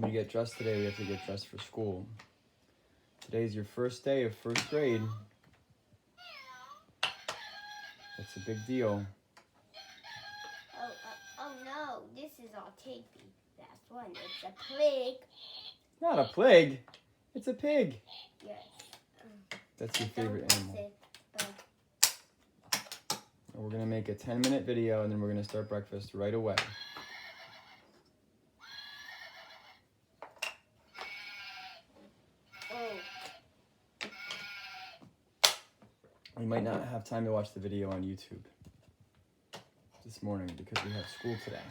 we get dressed today, we have to get dressed for school. Today's your first day of first grade. That's a big deal. Oh no, this is all tapey. That's one. It's a pig. Not a plague. It's a pig. Yes. That's your favorite animal. But And we're gonna make a 10-minute video and then we're gonna start breakfast right away. We might not have time to watch the video on YouTube this morning because we have school today.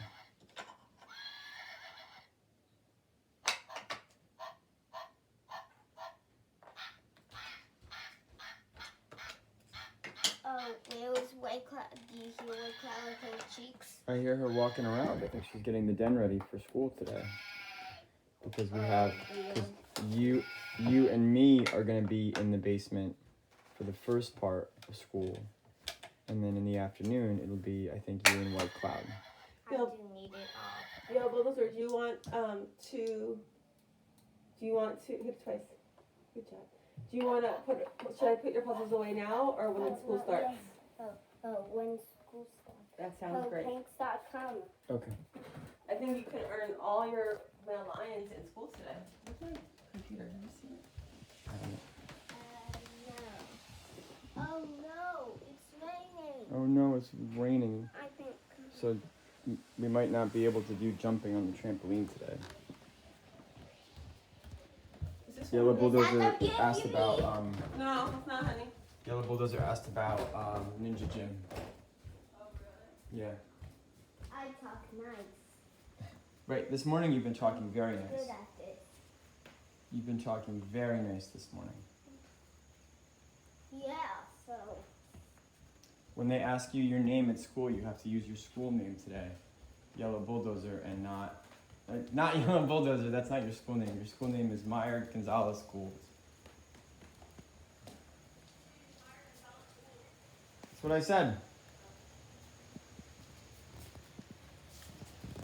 where was White Cloud? Do you hear White Cloud with her cheeks? I hear her walking around. I think she's getting the den ready for school today. Because we have, you and me are gonna be in the basement for the first part of school. And then in the afternoon, it'll be, I think, you and White Cloud. I do need it all. Yo, Bulldozer, do you want to hit it twice? Good job. Do you want to should I put your puzzles away now or when school starts? When school starts. That sounds great. Pinks.com. Okay. I think you can earn all your Male Lions in school today. What's my computer? Have you seen it? I don't know. No. Oh no, it's raining. Oh no, it's raining. I think. So we might not be able to do jumping on the trampoline today. Is this Yellow one? Bulldozer gift asked you about No, it's not, honey. Yellow Bulldozer asked about Ninja Gym. Oh, really? Yeah. I talk nice. Right, this morning you've been talking very nice. Good at this. You've been talking very nice this morning. Yeah, so. When they ask you your name at school, you have to use your school name today. Yellow Bulldozer and not Yellow Bulldozer, that's not your school name. Your school name is Meyer Gonzalez Schools. That's what I said.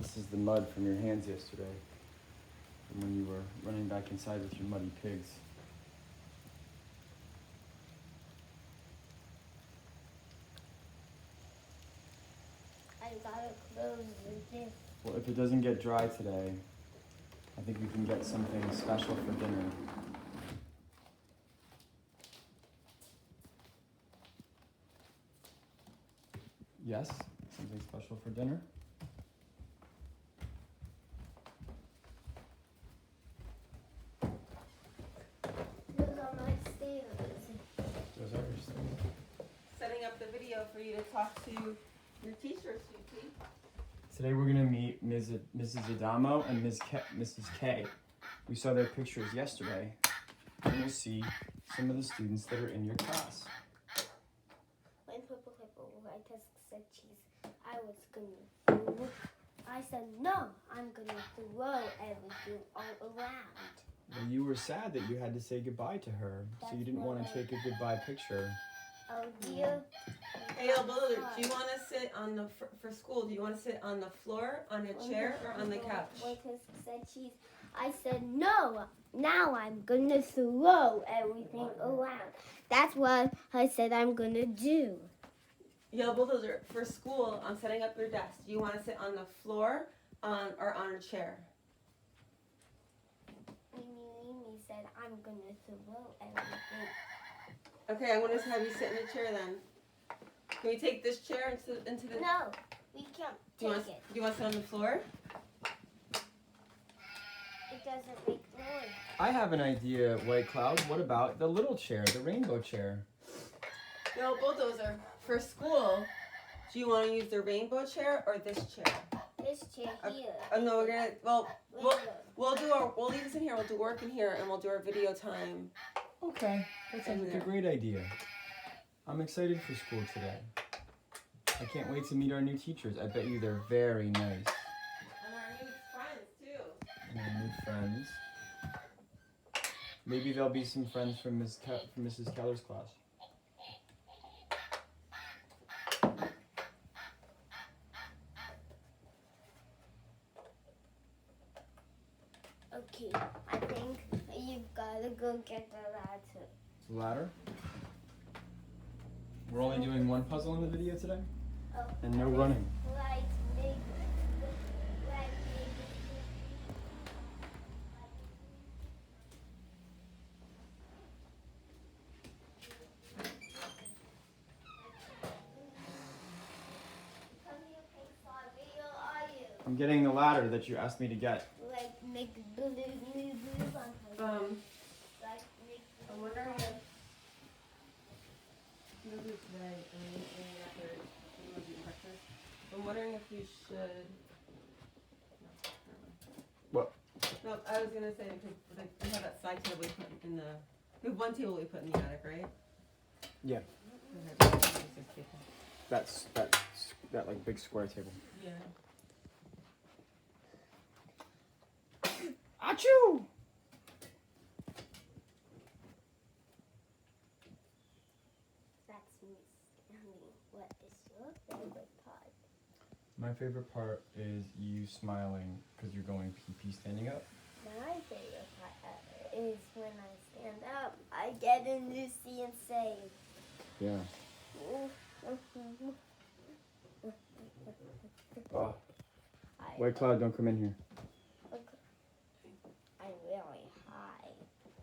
This is the mud from your hands yesterday, from when you were running back inside with your muddy pigs. I gotta close this. Well, if it doesn't get dry today, I think we can get something special for dinner. Yes? Something special for dinner? Those are my stairs. Those are your things. Setting up the video for you to talk to your teacher, sweetie. Today we're gonna meet Mrs. Adamo and Mrs. K. We saw their pictures yesterday, and we'll see some of the students that are in your class. When Purple White said cheese, I said no, I'm gonna throw everything all around. Well, you were sad that you had to say goodbye to her, so you didn't want to take a goodbye picture. Oh dear. Hey, Yo, Bulldozer, do you want to sit on the for school? Do you want to sit on the floor, on a chair, or on the couch? White said cheese. I said no. Now I'm gonna throw everything around. That's what I said I'm gonna do. Yo, Bulldozer, for school, I'm setting up your desk. Do you want to sit on the floor, or on a chair? Mimi said I'm gonna throw everything. Okay, I'm gonna have you sit in the chair then. Can we take this chair into the? No, we can't Do you take want? it. Do you want to sit on the floor? It doesn't make noise. I have an idea, White Cloud. What about the little chair, the rainbow chair? Yo, Bulldozer, for school, do you want to use the rainbow chair or this chair? This chair here. No, we're gonna. Well, Rainbow. we'll leave this in here. We'll do work in here, and we'll do our video time. Okay, that sounds like a great idea. I'm excited for school today. I can't wait to meet our new teachers. I bet you they're very nice. And our new friends too. And our new friends. Maybe there'll be some friends from Mrs. Keller's class. Okay, I think you've gotta go get the ladder. Ladder. We're only doing one puzzle in the video today, Oh, and no running. Like big, like big. Come here, Pink Slime. Where are you? I'm getting the ladder that you asked me to get. Like make blue on her. Like make. I'm wondering if maybe today and after we want to do breakfast. I'm wondering if we should. No, never mind. What? No, I was gonna say because like we have that side table we put in the. We have one table we put in the attic, right? Yeah. Okay. It's just people. That like big square table. Yeah. Achoo! That's me. What is your favorite part? My favorite part is you smiling because you're going pee standing up. My favorite part is when I stand up, I get in Lucy and say, Yeah. Oh. White cloud, don't come in here. I'm really high.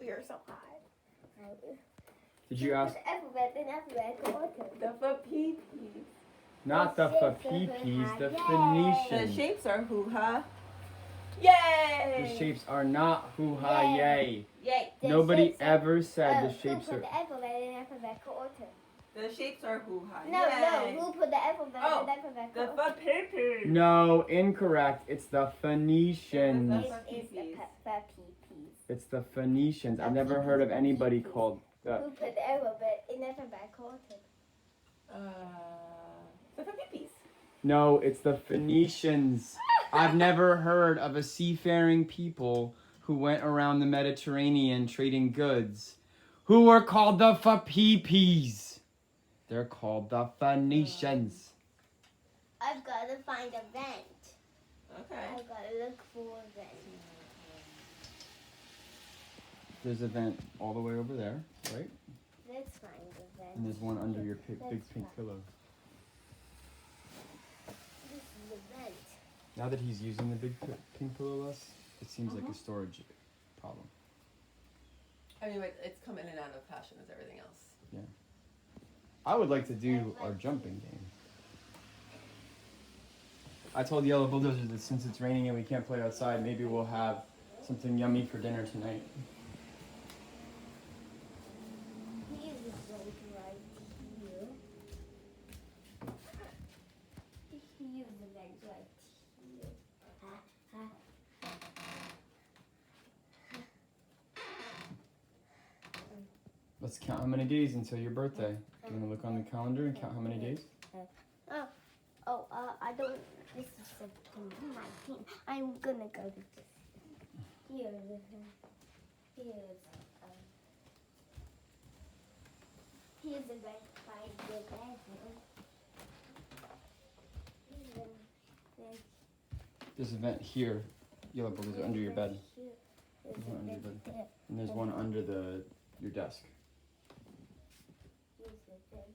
You're so high. Did you ask? The pee. Not the Fapipis, the The Phoenicians. shapes are hoo ha. Yay! The shapes are not hoo ha yay. Yay! Nobody ever said the shapes are. The shapes are hoo ha. No, Yay! who put the alphabet Oh, in the alphabet? The pee. No, incorrect. It's the Phoenicians. It's the Pepis. It's the Phoenicians. I've never heard of anybody called the. Who put the alphabet in the alphabet? The peepees. No, it's the Phoenicians. I've never heard of a seafaring people who went around the Mediterranean trading goods who were called the Fapipis. They're called the Phoenicians. I've got to find a vent. Okay. I've got to look for a vent. There's a vent all the way over there, right? Let's find a vent. And there's one under your big Let's pink find- pillow. This is the vent. Now that he's using the big pink pillow less, it seems like a storage problem. I mean, it's come in and out of fashion as everything else. I would like to do our jumping game. I told Yellow Bulldozer that since it's raining and we can't play outside, maybe we'll have something yummy for dinner tonight. He is right here. He is the vent right here. Let's count how many days until your birthday. You want to look on the calendar and count how many days? I don't. This is September 19th. I'm gonna go to this. Here's the vent by the bedroom. There's a vent here. Yellow Bulldozer under your bed. There's one a under your vent bed. there. And there's one under your desk. Here's the vent.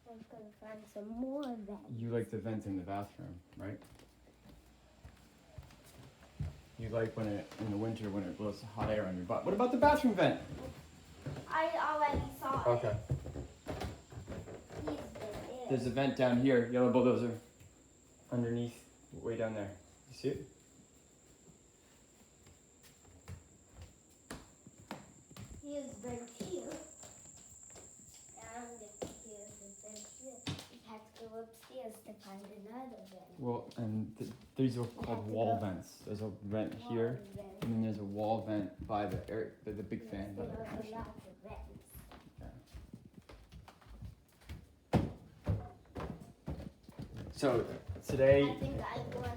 I'm gonna find some more vents. You like the vent in the bathroom, right? You like when it, in the winter, when it blows hot air on your butt. What about the bathroom vent? I already saw Okay. it. He's there. There's a vent down here, Yellow Bulldozer. Underneath, way down there. You see it? Here's the vent here. And here's the vent here. You have to go upstairs to find another vent. Well, and these are called wall vents. There's a vent here, Vent. and then there's a wall vent by the air, the big fan. By There the are air conditioner. lots of vents. So I today, think I want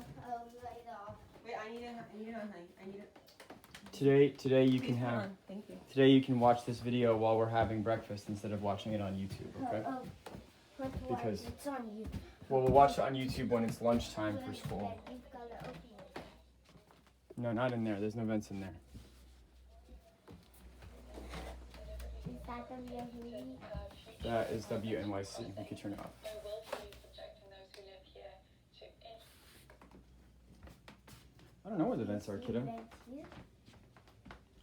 right off. Wait, I need it, honey. I need it. today you Please can hold have. on. Thank you. Today you can watch this video while we're having breakfast instead of watching it on YouTube, okay? What Because- it's on you. Well, we'll watch it on YouTube when it's lunchtime for school. You've got to open it. No, not in there. There's no vents in there. Is that WNYC? That is WNYC. You can turn it off. I don't know where the vents are, kiddo. Vent here?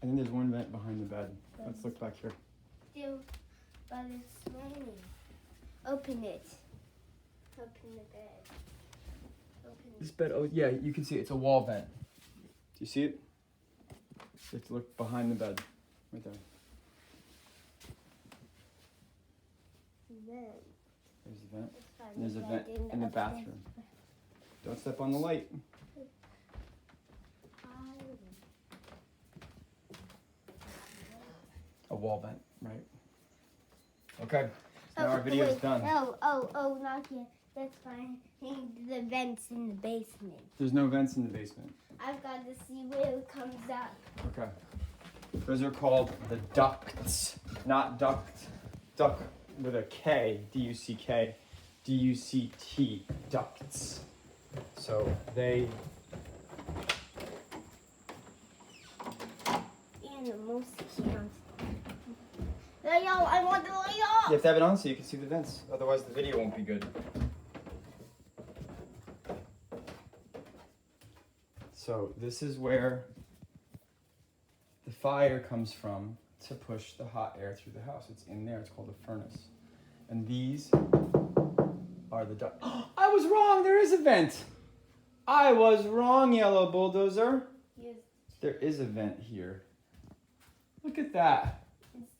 I think there's one vent behind the bed. Let's look back here. Still, but it's raining. Open it. Open the bed. Open This bed, oh yeah, you can see it's a wall vent. Do you see it? You have to look behind the bed. Right there. the vent. There's the vent. Let's find And there's a the vent in the upstairs. bathroom. Don't step on the light. A wall vent, right? Okay. So now our video is wait. done. Oh, not yet. That's fine. The vents in the basement. There's no vents in the basement. I've got to see where it comes up. Okay. Those are called the ducts, not duct. Duck with a K, D-U-C-K, D-U-C-T, ducts. So they. Animals can't. Lay off! I want to lay off! You have to have it on so you can see the vents. Otherwise, the video won't be good. So this is where the fire comes from to push the hot air through the house. It's in there. It's called a furnace. And these are the ducts. I was wrong. There is a vent. I was wrong, Yellow Bulldozer. Yes. There is a vent here. Look at that.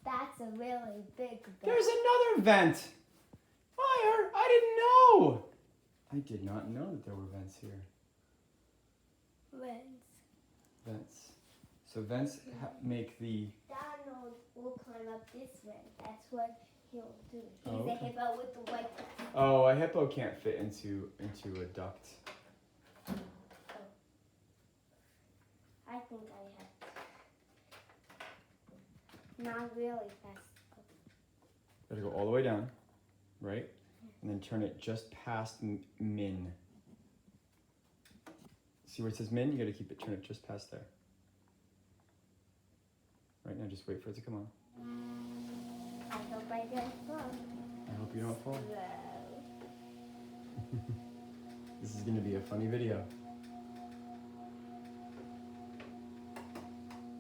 That's a really big vent. There's another vent. Fire! I didn't know. I did not know that there were vents here. Vents. Vents. So vents make the. Donald will climb up this vent. That's what he'll do. He's Oh, a okay. hippo with the white crest. Oh, a hippo can't fit into a duct. I think I have. Not really fast. Gotta go all the way down, right? And then turn it just past min. See where it says min? You gotta turn it just past there. Right now, just wait for it to come on. I hope I don't fall. I hope you don't fall. Slow. This is gonna be a funny video.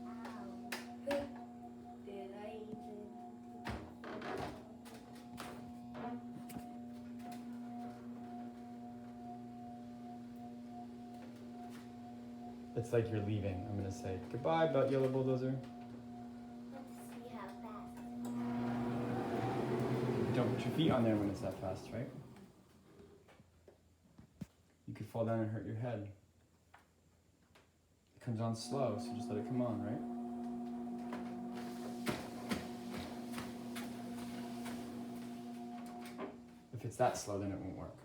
Ow. Did I even? It's like you're leaving. I'm gonna say goodbye, about Yellow Bulldozer. Let's see how fast. Don't put your feet on there when it's that fast, right? You could fall down and hurt your head. It comes on slow, so just let it come on, right? If it's that slow, then it won't work.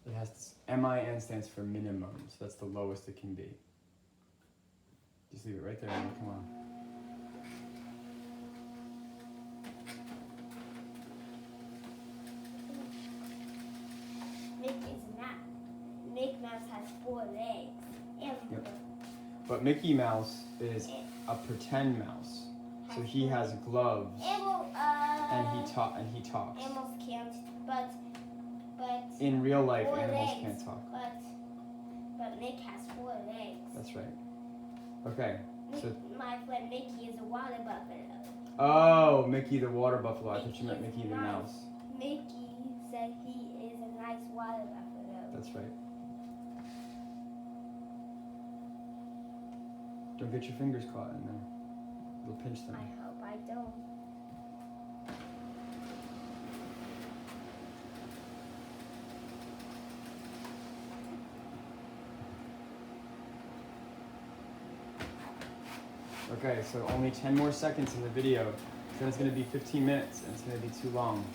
It has MIN stands for minimum, so that's the lowest it can be. Just leave it right there and it'll come on. Mick is not. Mick Mouse has 4 legs. And Yep. But Mickey Mouse is a pretend mouse, so he has gloves and he talks. Animals can't, but In real life, 4 animals legs, can't talk. But Mick has 4 legs. That's right. Okay. So, My friend Mickey is a water buffalo. oh, Mickey the water buffalo. I thought you meant Mickey the mouse. Mickey said he is a nice water buffalo. That's right. Don't get your fingers caught in there. It'll pinch them. I hope I don't. Okay, so only 10 more seconds in the video. Then it's going to be 15 minutes and it's going to be too long.